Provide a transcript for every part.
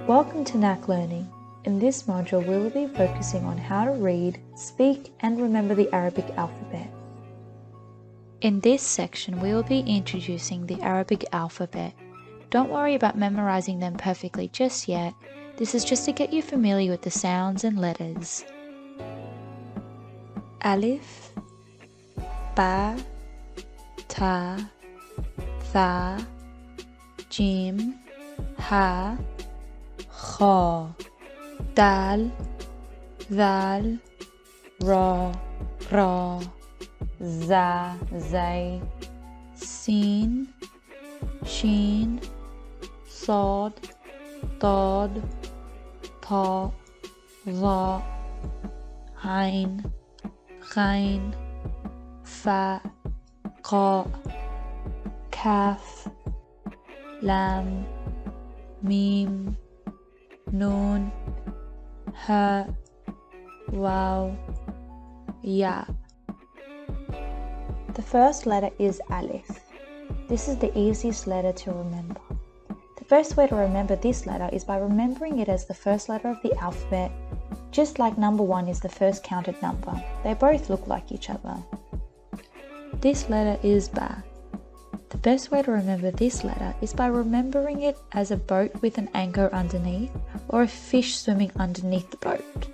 Welcome to NAC Learning. In this module, we will be focusing on how to read, speak, and remember the Arabic alphabet. In this section, we will be introducing the Arabic alphabet. Don't worry about memorizing them perfectly just yet. This is just to get you familiar with the sounds and letters. Alif, Ba, Ta, Tha, Jim, Ha, Kha, Dal, Zal, Ra, Ra, Za, Zay, Sin, Shin, Sad, Dad, Ta, Za, Ain, Ghain, Fa, Qa, Kaf, Lam, Mim, Noon, Ha, Waw, Ya. The first letter is Alif. This is the easiest letter to remember. The best way to remember this letter is by remembering it as the first letter of the alphabet, just like number 1 is the first counted number. They both look like each other. This letter is Ba. The best way to remember this letter is by remembering it as a boat with an anchor underneath or a fish swimming underneath the boat.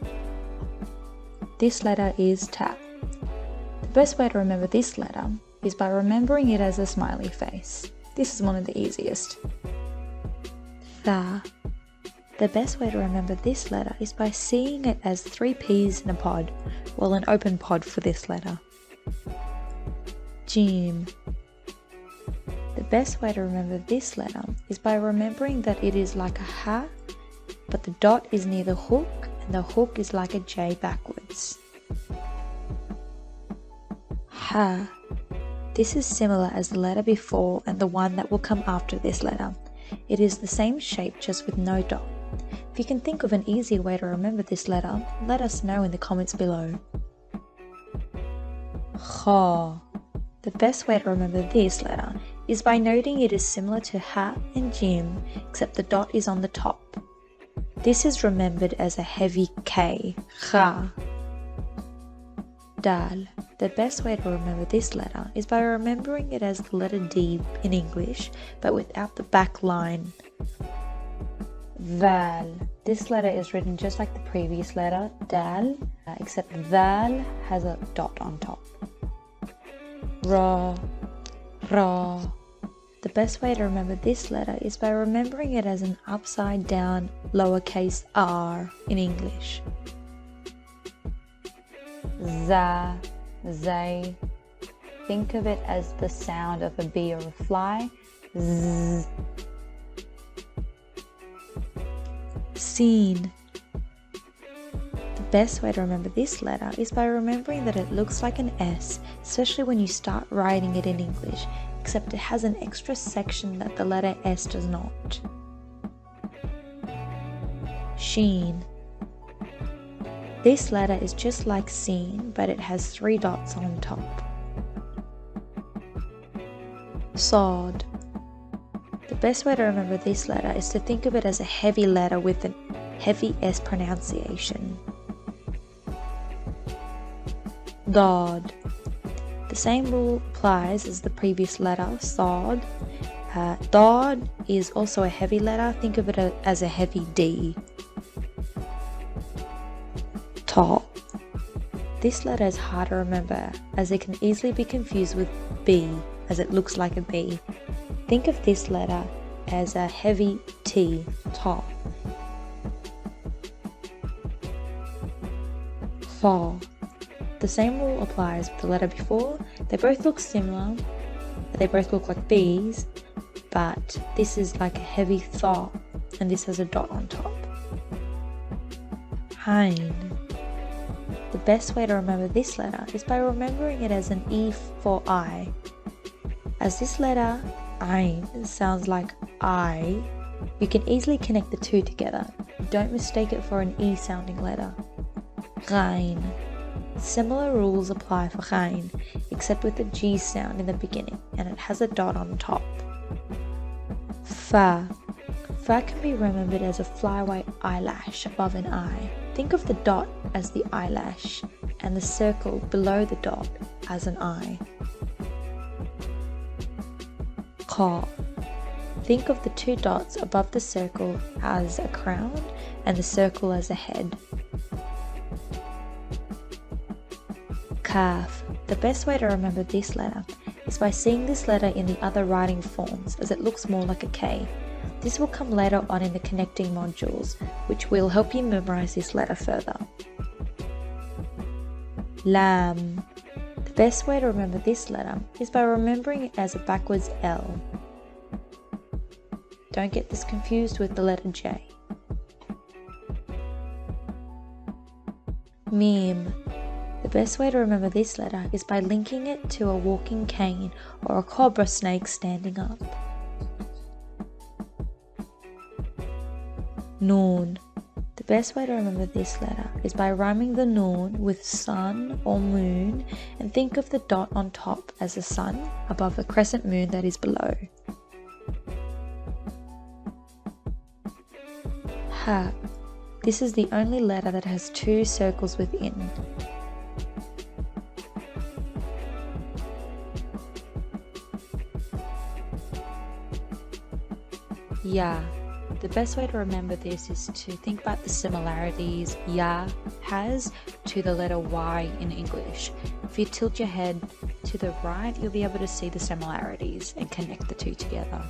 This letter is Ta. The best way to remember this letter is by remembering it as a smiley face. This is one of the easiest. Tha. The best way to remember this letter is by seeing it as 3 peas in a pod, well, an open pod for this letter. Jim. The best way to remember this letter is by remembering that it is like a ha, but the dot is near the hook and the hook is like a J backwards. Ha. This is similar as the letter before and the one that will come after this letter. It is the same shape, just with no dot. If you can think of an easier way to remember this letter, let us know in the comments below. Kha. The best way to remember this letter is by noting it is similar to Ha and Jim, except the dot is on the top. This is remembered as a heavy K, Kha. Dal. The best way to remember this letter is by remembering it as the letter D in English, but without the back line. Val. This letter is written just like the previous letter, Dal, except Val has a dot on top. Ra. Ra. The best way to remember this letter is by remembering it as an upside down lowercase r in English. Za. Zay. Think of it as the sound of a bee or a fly. Z. Sin. The best way to remember this letter is by remembering that it looks like an S, especially when you start writing it in English, except it has an extra section that the letter S does not. Shin. This letter is just like Sin, but it has 3 dots on top. Sad. The best way to remember this letter is to think of it as a heavy letter with a heavy S pronunciation. Dad. The same rule applies as the previous letter, Sad. Dad is also a heavy letter. Think of it as a heavy D. Ta. This letter is hard to remember as it can easily be confused with B, as it looks like a B. Think of this letter as a heavy T, Ta. Tha. The same rule applies with the letter before. They both look similar, they both look like B's, but this is like a heavy Tha, and this has a dot on top. Ain. The best way to remember this letter is by remembering it as an E for I. As this letter, Ain, sounds like I, you can easily connect the two together. Don't mistake it for an E sounding letter. Ghain. Similar rules apply for Ghain, except with the G sound in the beginning, and it has a dot on top. Fa. Fa can be remembered as a flyway eyelash above an eye. Think of the dot as the eyelash and the circle below the dot as an eye. Ka. Think of the two dots above the circle as a crown and the circle as a head. Kaf. The best way to remember this letter is by seeing this letter in the other writing forms, as it looks more like a K. This will come later on in the connecting modules, which will help you memorize this letter further. Lam. The best way to remember this letter is by remembering it as a backwards L. Don't get this confused with the letter J. Mim. The best way to remember this letter is by linking it to a walking cane or a cobra snake standing up. Noon. The best way to remember this letter is by rhyming the noon with sun or moon and think of the dot on top as the sun above the crescent moon that is below. Ha. This is the only letter that has two circles within. Ya. The best way to remember this is to think about the similarities ya has to the letter Y in English. If you tilt your head to the right, you'll be able to see the similarities and connect the two together.